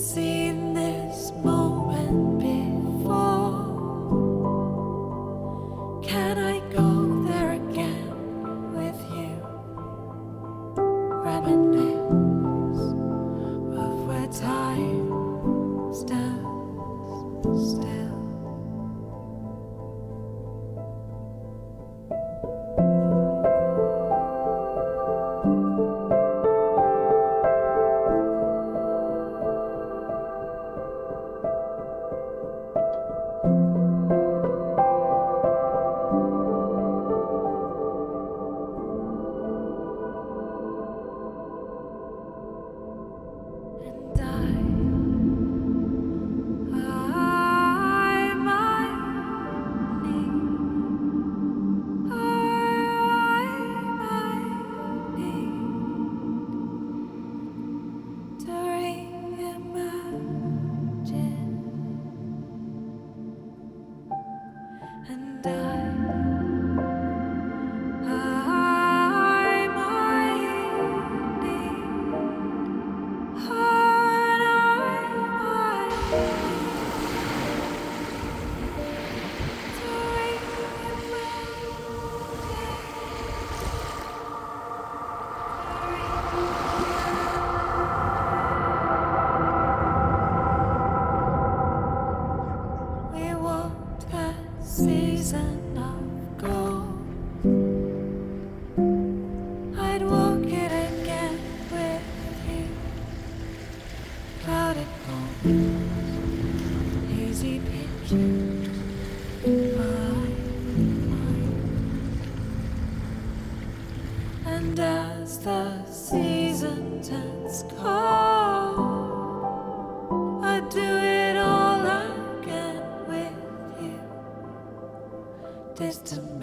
seen this moment before. Can I go there again with you? Reminisce of where time stands still. Season of gold, I'd walk it again with you. Clouded moments, hazy pictures in my mind. And as the season turns cold, I'd do it all again with you. Distant